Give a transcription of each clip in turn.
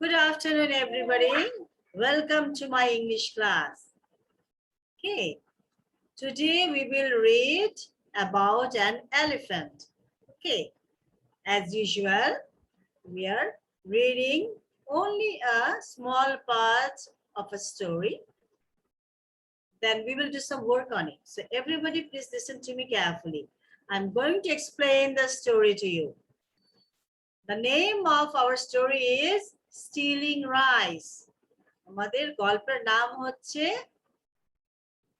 Good afternoon, everybody. Welcome to my English class. Okay, today we will read about an elephant. Okay, as usual, we are reading only a small part of a story. Then we will do some work on it. So everybody please listen to me carefully. I'm going to explain the story to you. The name of our story is Stealing Rice. আমাদের গল্পের নাম হচ্ছে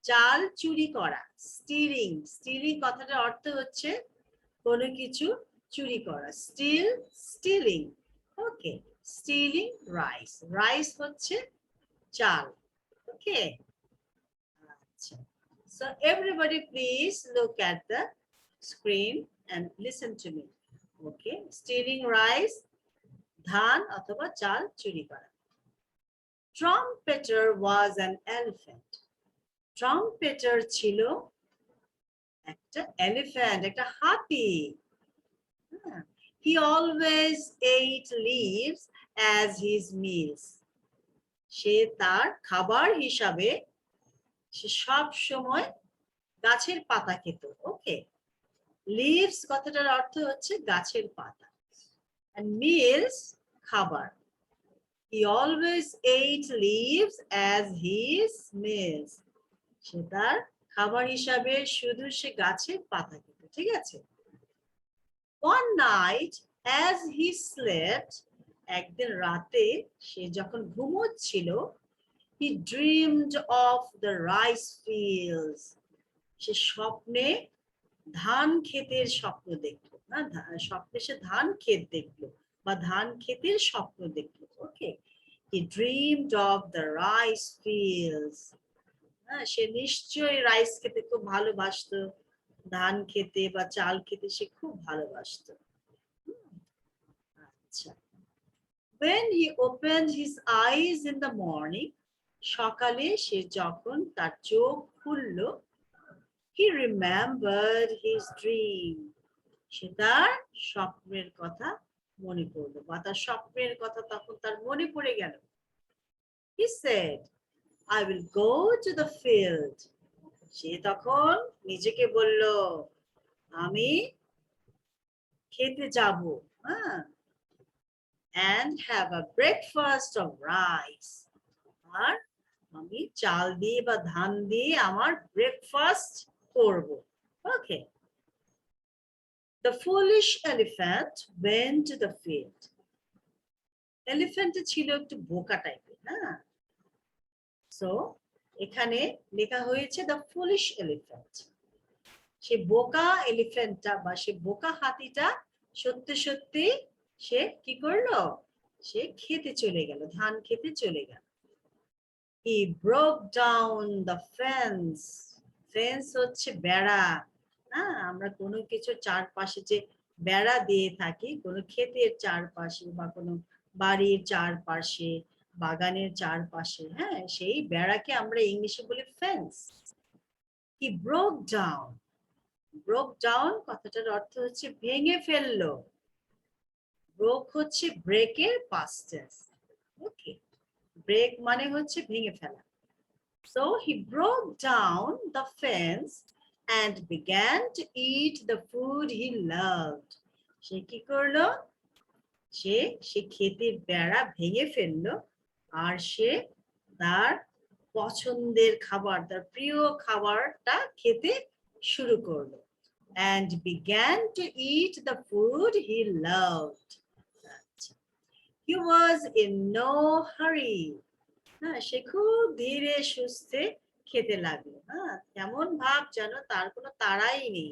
চাল চুরি করা। Stealing stealing কথাটার অর্থ হচ্ছে কোনো কিছু চুরি করা। Steal stealing. Okay, stealing rice. Rice হচ্ছে চাল। ওকে, আচ্ছা। So everybody please look at the screen and listen to me. Okay, stealing rice, ধান অথবা চাল চুরি করা। Trumpeter was an elephant. Trumpeter ছিল একটা elephant, একটা হাতি। He always ate leaves as his meals. সে তার খাবার হিসাবে সে সব সময় গাছের পাতা খেত। ওকে, লিভস কথাটার অর্থ হচ্ছে গাছের পাতা, and meals খাবার। He always ate leaves as his meals. সে তার খাবার হিসাবে শুধু সে গাছের পাতা খেত। ঠিক আছে। One night as he slept, একদিন রাতে সে যখন ঘুমোচ্ছিল, he dreamed of the rice fields. সে স্বপ্নে ধান ক্ষেতের স্বপ্ন দেখলো। না, স্বপ্নে সে ধান ক্ষেত দেখলো বা ধান ক্ষেতের স্বপ্ন দেখলো। ওকে, he dreamed of the rice fields. সে নিশ্চয়ই রাইস খেতে খুব ভালোবাসতো, ধান খেতে বা চাল খেতে সে খুব ভালোবাসতো। আচ্ছা। When he opened his eyes in the morning, সকালে সে যখন তার চোখ খুললো, he remembered his dream. সে তার স্বপ্নের কথা মনে পড়লো বা তার স্বপ্নের কথা তখন তার মনে পড়ে গেল। He said, I will go to the field. সে তখন নিজেকে বলল, আমি খেতে যাব, and have a breakfast of rice. আর আমি চাল দিয়ে বা ধান দিয়ে আমার ব্রেকফাস্ট করব। ওকে, the foolish elephant went to the field. Elephant ছিল একটু বোকা টাইপের। সো এখানে লেখা হয়েছে the foolish elephant. সে বোকা এলিফ্যান্টটা বা সে বোকা হাতিটা সত্যি সত্যি সে কি করলো, সে খেতে চলে গেল, ধান খেতে চলে গেল। He broke down the fence. Fence হচ্ছে বেড়া। আমরা কোনো কিছু চারপাশে যে বেড়া দিয়ে থাকি, কোনো ক্ষেতের চারপাশে বা কোনো বাড়ির চারপাশে, বাগানের চারপাশে, সেই বেড়াকে আমরা ইংলিশে বলি fence. He broke down. Broke down কথাটার অর্থ হচ্ছে ভেঙে ফেললো। ব্রোক হচ্ছে ব্রেকের পাস্ট টেন্স। ওকে, ব্রেক মানে হচ্ছে ভেঙে ফেলা। So he broke down the fence and began to eat the food he loved. সে কি করলো, সে ক্ষেতের বেড়া ভেঙে ফেললো আর সে তার পছন্দের খাবার, তার প্রিয় খাবারটা খেতে শুরু করলো। And began to eat the food he loved. He was in no hurry. সে খুব ধীরে সুস্থে খেতে লাগলো। তেমন ভাব যেন তার কোনো তাড়াই নেই।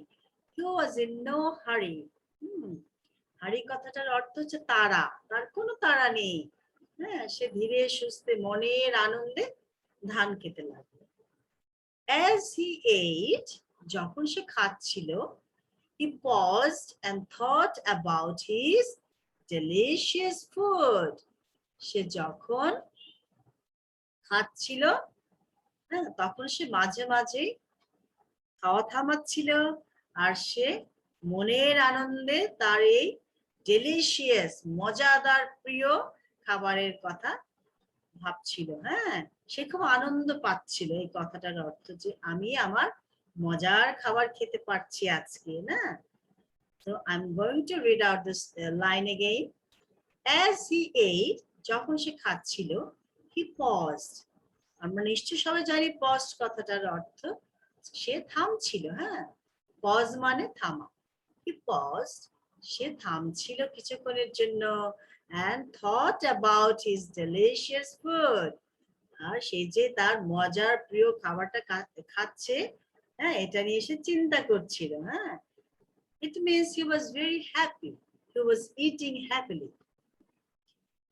He was in no hurry. হারি কথাটার অর্থ হচ্ছে তাড়া, তার কোনো তাড়া নেই। সে ধীরে সুস্থে মনের আনন্দে ধান খেতে লাগলো। As he ate, যখন সে খাচ্ছিল, he paused and thought about his delicious food. সে যখন খাচ্ছিল, তখন সে মাঝে মাঝে খাওয়া থামাচ্ছিল আর সে মনের আনন্দে তার এই ডেলিশিয়াস মজাদার প্রিয় খাবারের কথা ভাবছিল। হ্যাঁ, সে খুব আনন্দ পাচ্ছিল। এই কথাটার অর্থ যে আমি আমার মজার খাবার খেতে পারছি আজকে, না? So I'm going to read out this line again. As he ate, যখন সে খাচ্ছিল, he paused. আমরা নিশ্চয়ই সবাই জানি পজ কথাটার অর্থ সে থামছিল। হ্যাঁ, পজ মানে থামা। He paused. সে থামছিল কিছুক্ষণের জন্য and thought about his delicious food. আর সে যে তার মজার প্রিয় খাবারটা খাচ্ছে, হ্যাঁ, এটা নিয়ে সে চিন্তা করছিল। হ্যাঁ, it means he was very happy. He was eating happily.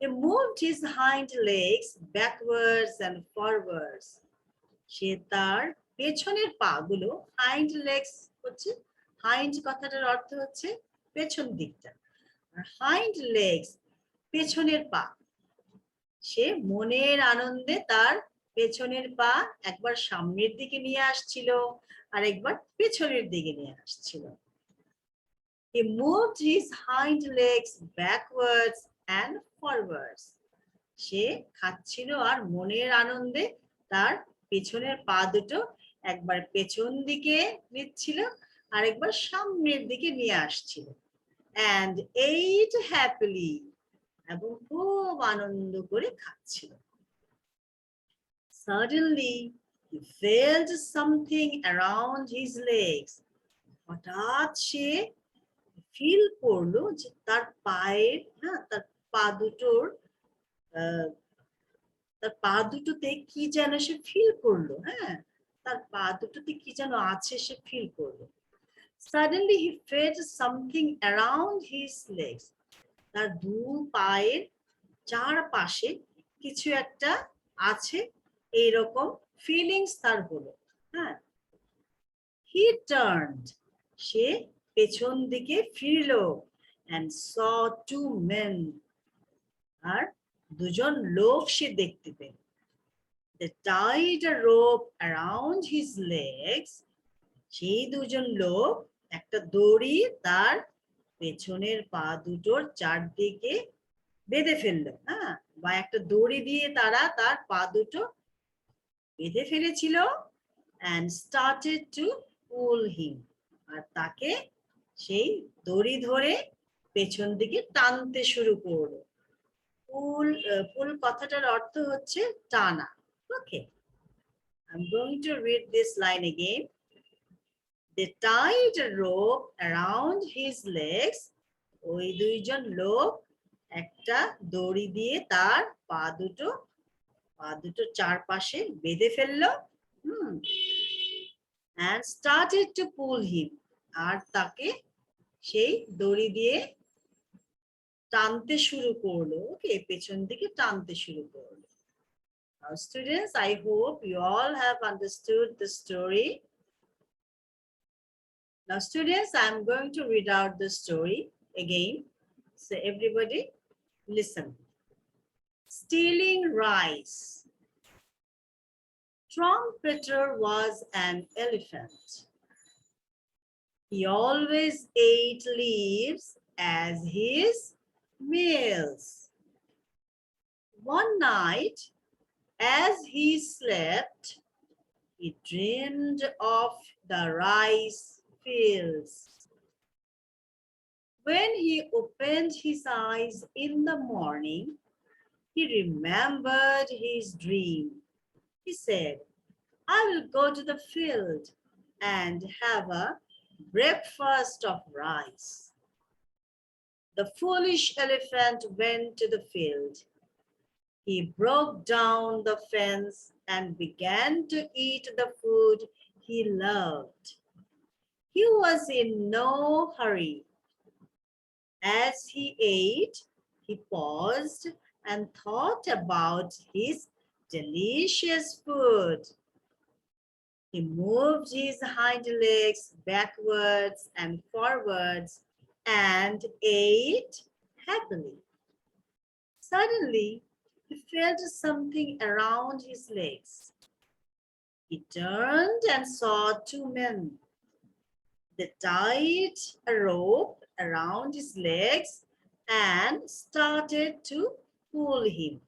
He moved his hind legs backwards and forwards. সে তার পেছনের পা গুলো, হাইন্ড লেগস হচ্ছে, হাইন্ড কথাটার অর্থ হচ্ছে পেছন দিকটা, আর হাইন্ড লেগস পেছনের পা। সে মনের আনন্দে তার পেছনের পা একবার সামনের দিকে নিয়ে আসছিল আর একবার পেছনের দিকে নিয়ে আসছিল। He moved his hind legs backwards and forwards. সে খাচ্ছিল আর মনের আনন্দে তার পেছনের পা দুটো একবার পেছন দিকে নিচ্ছিল আর একবার সামনের দিকে নিয়ে আসছিল। And ate happily. এবং খুব আনন্দ করে খাচ্ছিল। Suddenly, he felt something around his legs. হঠাৎ সে ফিল করলো যে তার পায়ের, হ্যাঁ, তার পা দুটোর তার পা দুটোতে কি যেন সে ফিল করলো। হ্যাঁ, তার পা দুটোতে কি যেন আছে সে ফিল করলো। Suddenly he felt something around his legs. তার দু পায়ের চারপাশে কিছু একটা আছে, এইরকম ফিলিংস তার হলো। হ্যাঁ, he turned. সে পেছন দিকে ফিরলো and saw two men. আর দুজন লোক সে দেখতে পেল। They tied a rope around his legs. সেই দুজন লোক একটা দড়ি তার পেছনের পা দুটোর চারদিকে বেঁধে ফেললো। হ্যাঁ, বা একটা দড়ি দিয়ে তারা তার পা দুটো বেঁধে ফেলেছিল and started to pull him. আর তাকে সেই দড়ি ধরে পেছন দিকে টানতে শুরু করলো। পুল, পুল কথাটার অর্থ হচ্ছে টানা। ওকে, I'm going to read this line again. They tied a rope around his legs. ওই দুইজন লোক একটা দড়ি দিয়ে তার পা দুটো চারপাশে বেঁধে ফেললো। and started to pull him. আর তাকে সেই দড়ি দিয়ে টানতে শুরু করলো। ওকে, পেছন দিকে টানতে শুরু করলো। Now students, I hope you all have understood the story. Now students, I'm going to read out the story again. So everybody listen. Stealing rice. Trumpeter was an elephant. He always ate leaves as his meals. One night, as he slept, he dreamed of the rice fields. When he opened his eyes in the morning, he remembered his dream. He said, I will go to the field and have a breakfast of rice. The foolish elephant went to the field. He broke down the fence and began to eat the food he loved. He was in no hurry. As he ate, he paused and thought about his delicious food. He moved his hind legs backwards and forwards and ate happily. Suddenly, he felt something around his legs. He turned and saw two men. They tied a rope around his legs and started to fool him.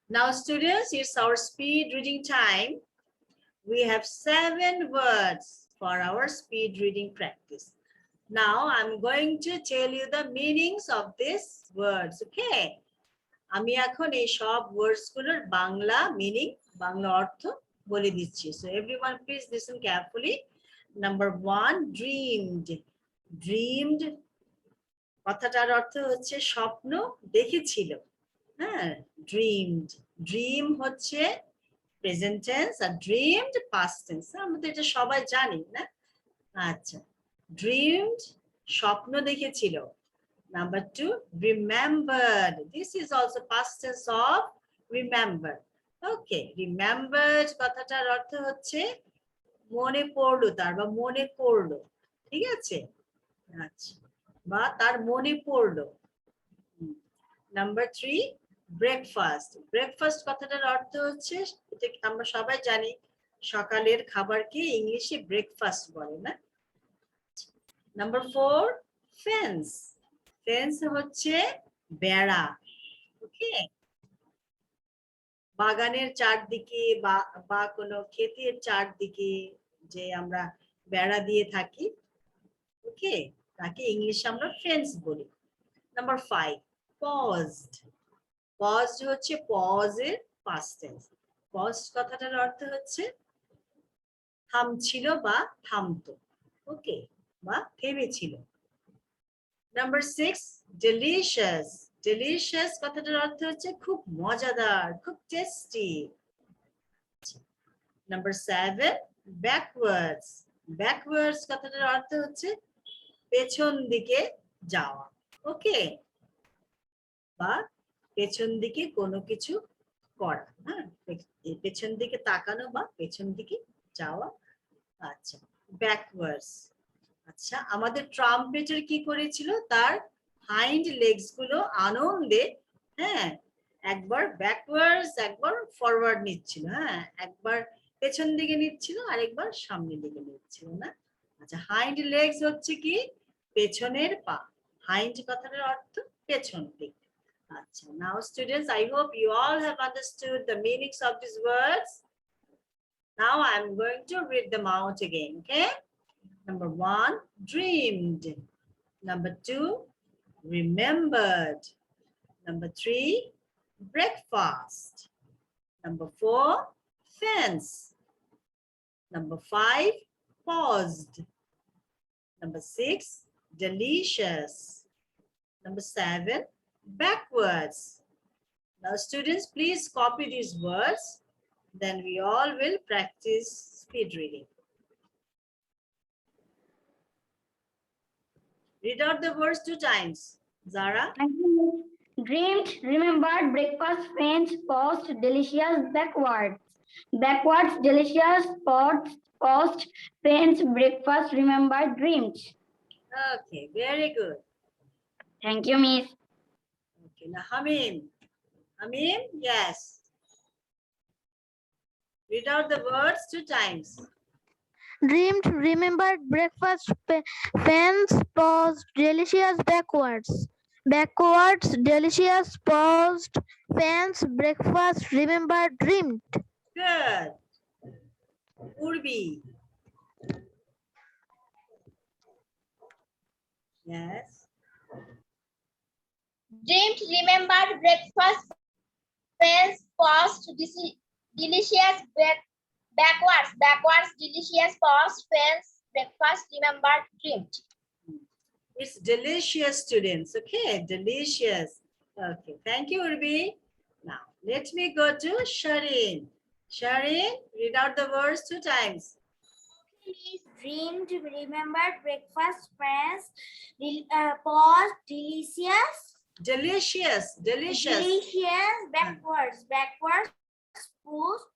Now students, it's our speed reading time. We have 7 words for our speed reading practice. Now I'm going to tell you the meanings of these words, okay? আমি এখন এই সব ওয়ার্ডস গুলোর Bangla meaning, Bangla অর্থ বলে দিচ্ছি। So everyone please listen carefully. Number 1, dreamed. Dreamed কথাটার অর্থ হচ্ছে স্বপ্ন দেখেছিল। হ্যাঁ, dreamed. Dream হচ্ছে প্রেজেন্ট টেন্স আর dreamed past tense। আমরা তো এটা সবাই জানি না? আচ্ছা, dreamed স্বপ্ন দেখেছিল। Number 2, remembered. This is also past tense of remember. Okay, remembered কথাটার অর্থ হচ্ছে মনে পড়লো তার বা মনে করলো, ঠিক আছে? আচ্ছা, বা তার মনে পড়লো। Number 3, breakfast. Breakfast কথাটার অর্থ হচ্ছে, এটা আমরা সবাই জানি, সকালের খাবারকে ইংলিশে ব্রেকফাস্ট বলে না? Number 4, fence. ফেন্স হচ্ছে বেড়া, ওকে? বাগানের চারদিকে বা কোনো ক্ষেতের চারদিকে যে আমরা বেড়া দিয়ে থাকি, ওকে, তাকে ইংলিশে আমরা ফেন্স বলি। Number 5, paused. paused হচ্ছে পজের পাস্ট টেন্স। paused কথাটার অর্থ হচ্ছে থামছিল বা থামতো, ওকে, বা থেমেছিল। Number 6, delicious. Delicious কথাটার অর্থ হচ্ছে খুব মজাদার, খুব টেস্টি। Number 7, backwards. Backwards কথাটার অর্থ হচ্ছে পেছন দিকে যাওয়া, ওকে, বা পেছন দিকে কোনো কিছু করা। হ্যাঁ, পেছন দিকে তাকানো বা পেছন দিকে যাওয়া। আচ্ছা, backwards. আচ্ছা, আমাদের ট্রাম্পেটার কি করেছিল, তার হাইন্ড লেগস গুলো আনন্দে, হ্যাঁ, একবার ব্যাকওয়ার্ডস একবার ফরওয়ার্ড নিচ্ছিল। হ্যাঁ, একবার পেছন দিকে নিচ্ছিল আর একবার সামনের দিকে নিচ্ছিল না? আচ্ছা, হাইন্ড লেগস হচ্ছে কি পেছনের পা। হাইন্ড কথাটার অর্থ পেছন দিক। আচ্ছা, নাও students, I hope you all have understood the meanings of these words. Now I'm going to read them out again, okay? Number 1, dreamed. Number 2, remembered. Number 3, breakfast. Number 4, fence. Number 5, paused. Number 6, delicious. Number 7, backwards. Now students, please copy these words. Then we all will practice speed reading. Read out the words 2 times. Zara? Dreamed, remembered, breakfast, fence, paused, delicious, backwards. Backwards, delicious, paused, fence, breakfast, remembered, dreamed. Okay, very good. Thank you, Miss. Okay, now Hamim. Hamim, yes. Read out the words 2 times. Dreamed, remembered, breakfast, fence, paused, delicious, backwards. Backwards, delicious, paused, fence, breakfast, remembered, dreamed. Good. Urbi. Yes. Dreamed, remembered, breakfast, fence, paused, delicious, backwards, delicious, paused, fence, breakfast, remembered, dreamed. It's delicious, students. Okay, delicious. Okay, thank you, Urbi. Now, let me go to Sharin. Sharin, read out the words 2 times. Dreamed, remembered, breakfast, fence, paused, delicious. Delicious, delicious. Delicious, backwards, paused,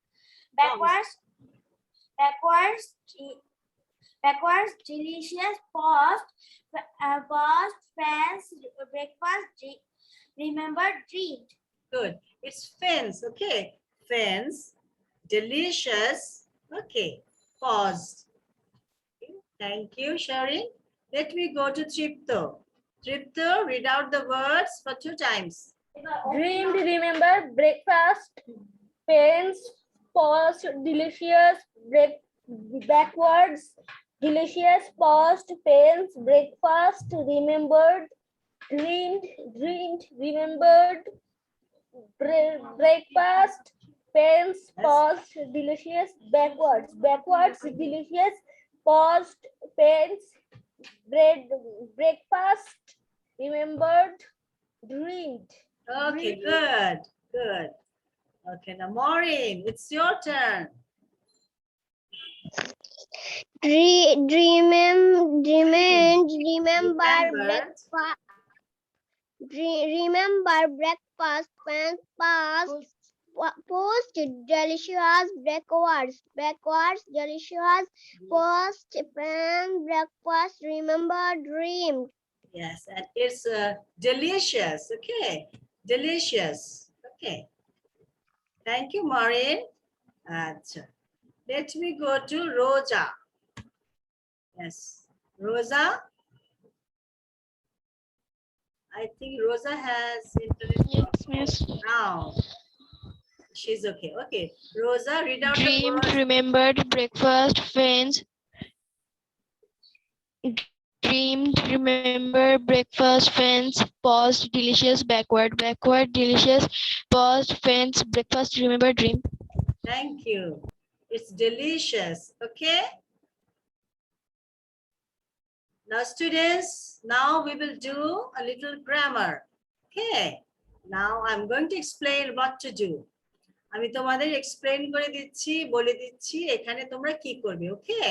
backwards, delicious, paused, fence, breakfast, remembered, dreamed. Good. It's fence, okay. Fence, delicious, okay. Paused. Okay. Thank you, Sharin. Let me go to Tripto. Tripto, read out the words for 2 times. Dreamed, remember breakfast, pens, paused, delicious, backwards, delicious, paused, pens, breakfast, remembered, dreamed, remembered, breakfast, pens, paused, delicious, backwards, delicious, paused, pens, breakfast, remembered, dreamed. Okay, good, good. Okay, now Maureen, it's your turn. Remember breakfast, pens, past, post, delicious, backwards, delicious, post, pen, breakfast, remember, dream. Yes, and it's delicious. Okay, delicious. Okay, thank you, Maureen. Let me go to Rosa. Yes, Rosa. I think Rosa has internet. Yes, problem. miss. Now she's okay. Okay, Rosa, read out the Dreamed, words. remembered, breakfast, fence. Dreamed, remember, breakfast, fence, paused, delicious, backward, delicious, paused, fence, breakfast, remember, dream. Thank you. It's delicious. Okay. Now, students, now we will do a little grammar. Okay. Now I'm going to explain what to do. আমি তোমাদের explain করে দিচ্ছি, বলে দিচ্ছি এখানে তোমরা কি করবে, okay?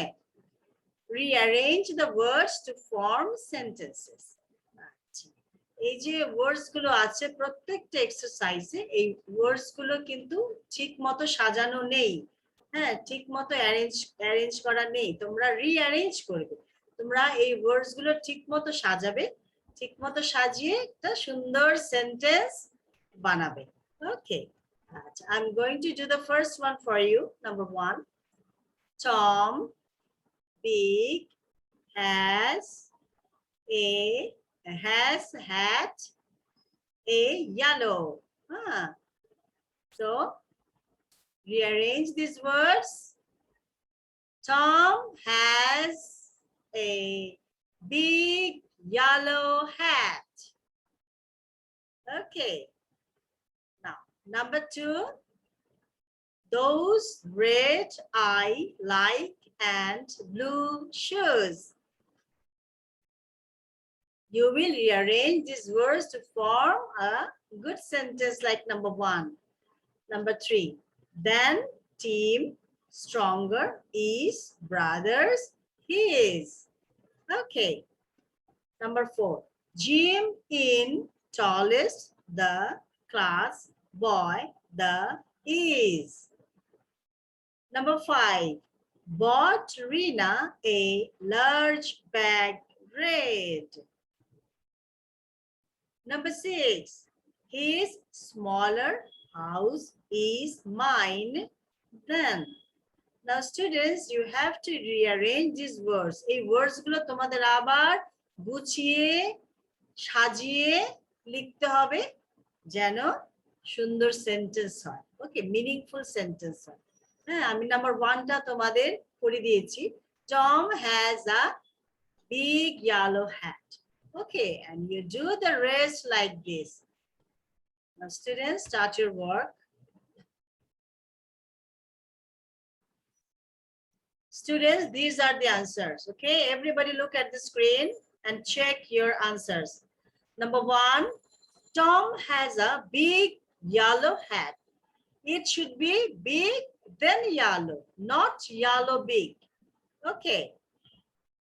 Rearrange the words to form sentences. আচ্ছা, এই যে words গুলো আছে প্রত্যেকটা এক্সারসাইজে এই words গুলো কিন্তু ঠিক মতো সাজানো নেই। হ্যাঁ, ঠিক মতো অ্যারেঞ্জ করা নেই, তোমরা রিঅ্যারেঞ্জ করবে। তোমরা এই ওয়ার্ডস গুলো ঠিক মতো সাজাবে, ঠিক মতো সাজিয়ে একটা সুন্দর সেন্টেন্স বানাবে। ওকে, আচ্ছা, I'm going to do the first one for you. Number 1, Tom Big has had a yellow. So rearrange these words. Tom has a big yellow hat. Okay. Now, number 2, those red I like and blue shoes. You will rearrange these words to form a good sentence like number 1. Number 3, then team stronger is brothers his. Okay. Number 4, Jim in tallest the class boy the is. Number 5, bought Rina a large bag red. Number 6, his smaller house is mine than. Now students, you have to rearrange these words. এই words গুলো তোমাদের আবার গুছিয়ে সাজিয়ে লিখতে হবে যেন সুন্দর সেন্টেন্স হয়। ওকে, মিনিংফুল সেন্টেন্স হয়। হ্যাঁ, আমি নাম্বার 1টা তোমাদের করে দিয়েছি। Tom has a big yellow hat. Okay, and you do the rest like this. Now students, start your work. Students, these are the answers. Okay, everybody look at the screen and check your answers. Number 1, Tom has a big yellow hat. It should be big then yellow, not yellow big. Okay,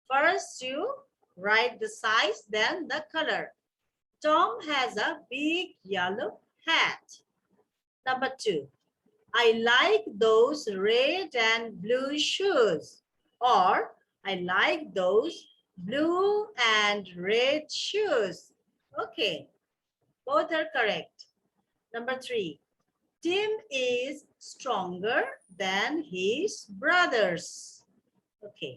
first you write the size, then the color. Tom has a big yellow hat. Number 2, I like those red and blue shoes, or I like those blue and red shoes. Okay, both are correct. Number 3, Tim is stronger than his brothers. Okay.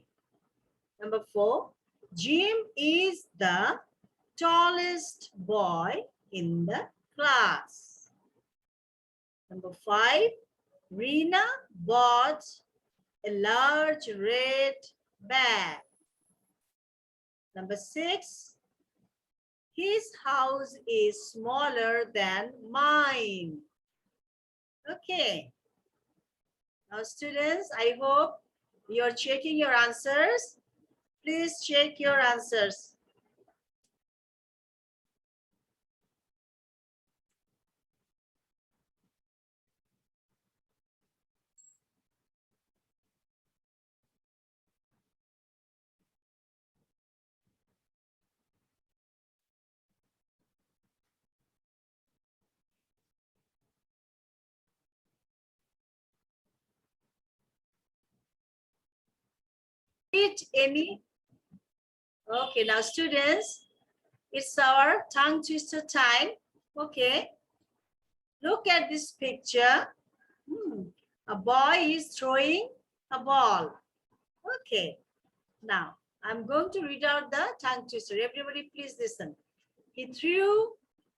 Number 4, Jim is the tallest boy in the class. Number 5, Rina bought a large red bag. Number 6, his house is smaller than mine. Okay. Now students, I hope you're checking your answers. Please check your answers. Eat any? Okay, now students, it's our tongue twister time. Okay, look at this picture. A boy is throwing a ball. Okay, now I'm going to read out the tongue twister. Everybody please listen. He threw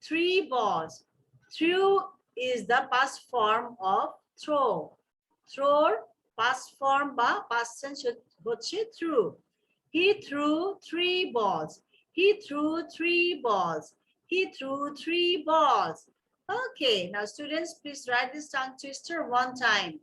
3 balls. Threw is the past form of throw. Throw past form ba past tense hocche threw. He threw 3 balls. He threw 3 balls. He threw 3 balls. Okay, now students, please write this tongue twister one time.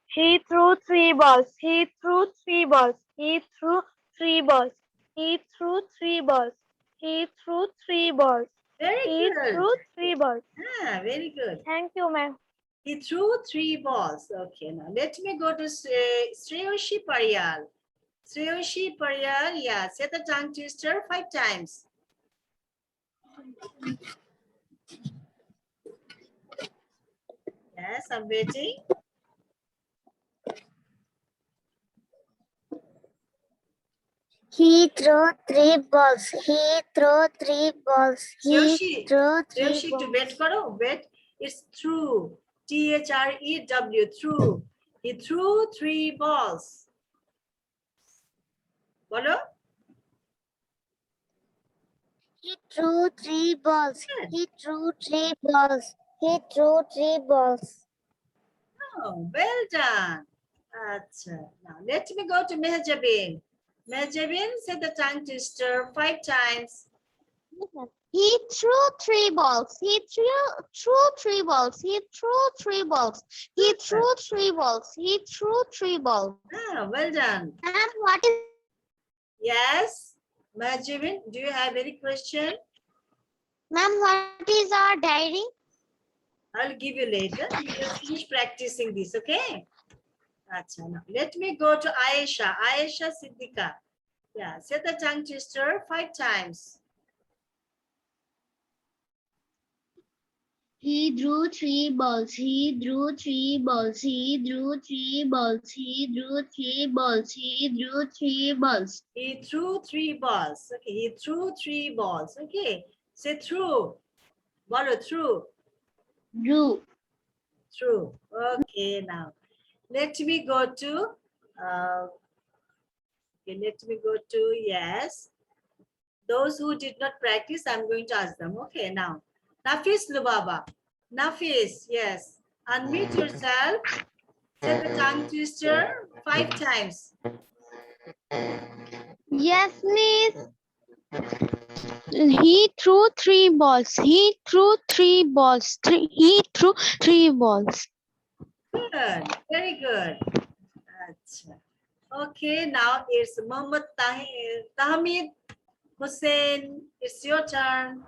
He threw 3 balls. He threw 3 balls. He threw 3 balls. He threw 3 balls. He threw 3 balls. Very He good. threw 3 balls. Ah, very good. Thank you, ma'am. He threw 3 balls. Okay, now let me go to Shreyoshi Paryal. Shreyoshi Paryal, yeah, say the tongue twister 5 times. Yes, I'm waiting. He threw 3 balls. He threw 3 balls. He Shreyoshi, threw 3 Shreyoshi, to wait karo, wait. It's threw. T-H-R-E-W, threw. He threw 3 balls. Bolo? He threw 3 balls. He threw 3 balls. He threw 3 balls. Oh, well done. Achha. Now let me go to Mehjabin. Mehjabin, say the tongue twister 5 times. He threw 3 balls. He threw 3 balls. He threw 3 balls. He threw 3 balls. He threw 3 balls. Ah, well done. And what is Yes, Mehjabin, do you have any question? ma'am? What is our diary? I'll give you later. You just finish practicing this, okay? Achha, now let me go to Aisha. Aisha Siddika. Yeah, say the tongue twister 5 times. He drew 3 balls. He drew 3 balls. He drew 3 balls. He drew 3 balls. He drew 3 balls. He threw 3 balls. Okay, he threw 3 balls. Okay, say threw. Borrow threw. Drew. Through. Okay, now let me go to yes. Those who did not practice, I'm going to ask them. Okay, now Nafis Lubaba. Nafis, yes. Unmute yourself. Say the tongue twister 5 times. Yes, miss. He threw 3 balls. He threw 3 balls. He threw 3 balls. Good, very good. Achha. Okay, now it's Muhammad Tahmid Hussein. It's your turn.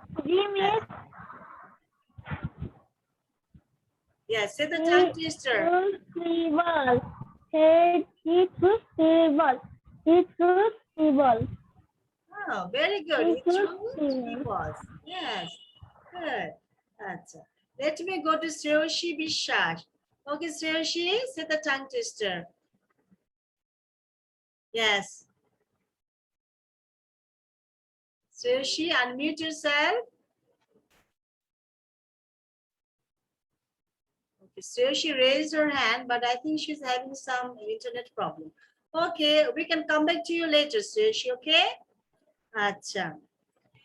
Yes, say the tongue twister. 3 balls. He threw 3 balls. He threw 3 balls. Oh, very good. He He threw threw 3 3 balls. Yes, good. Achha. Let me go to Shreyoshi Bishash. Okay, Shreyoshi, say the tongue twister. Yes. Shreyoshi, unmute yourself. Okay, Shreyoshi raised her hand, but I think she's having some internet problem. Okay, we can come back to you later, Srishi, okay? Acha.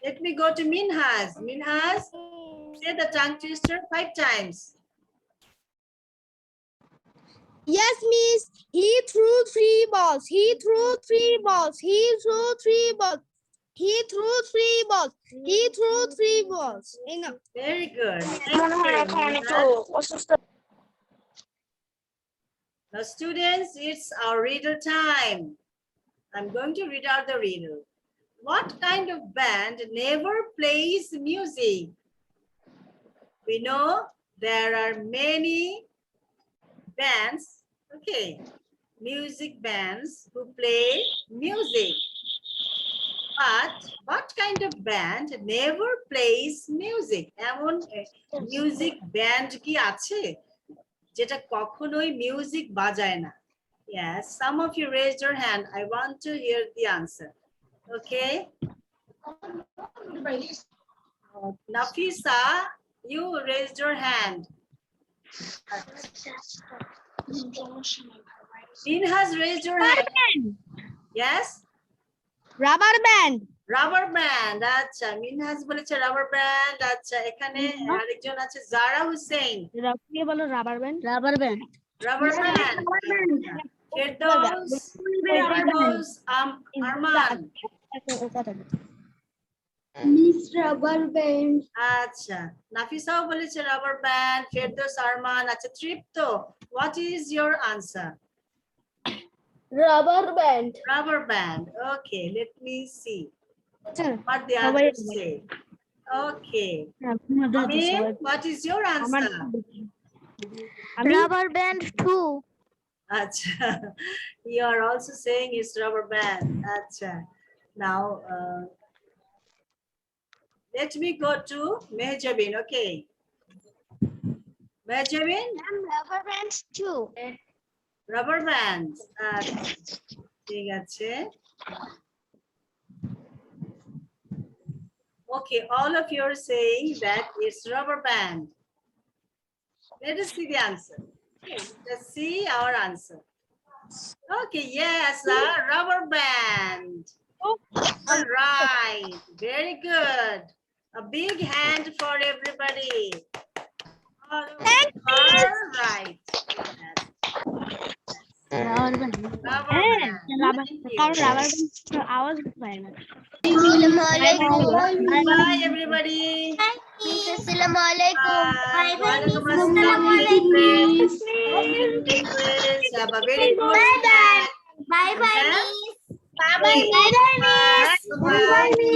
Let me go to Minhas. Minhas, say the tongue twister 5 times. Yes, miss. He threw 3 balls. He threw 3 balls. He threw 3 balls. He threw 3 balls. He threw 3 balls. Enough. Very good. Thank you, Minhas. Now, students, it's our riddle time. I'm going to read out the riddle. What kind of band never plays music? We know there are many bands, okay, music bands who play music. But what kind of band never plays music? এমন music band কি আছে যেটা কখনোই music বাজায় না? Yes, some of you raised your hand. I want to hear the answer. Okay. Nafisa, you raised your hand. Min has raised your hand. Yes. Rubber band. Rubber band. আচ্ছা, মিনহাজ বলেছে rubber band. আচ্ছা, এখানে আরেকজন আছে জারা Hussain. Rubber band. Rubber band. Rubber band. Firdaus, Arman. Miss Rubber band. আচ্ছা, নাফিসাও বলেছে rubber band. Ferdous, Arman. আচ্ছা, তৃপ্ত, what is your answer? Rubber band. Rubber band. Okay, let me see what the others say. Okay. Amin, what is your answer? Rubber band too. Acha. You are also saying it's rubber band. Acha. Now, let me go to Mehjabin. Okay. Mehjabin, Rubber bands too. rubber bands. ঠিক আছে. Okay, all of you are saying that it's rubber band. Let us see the answer. Okay, let's see our answer. Okay, yes, rubber band. All right, very good. A big hand for everybody. All right. Rubber band. Rubber band. Thank you. Bye, everybody. Assalamualaikum. Bye. Walaikum assalam. Have a very good night. Bye bye, Okay? miss. Bye bye, miss. Bye. Bye.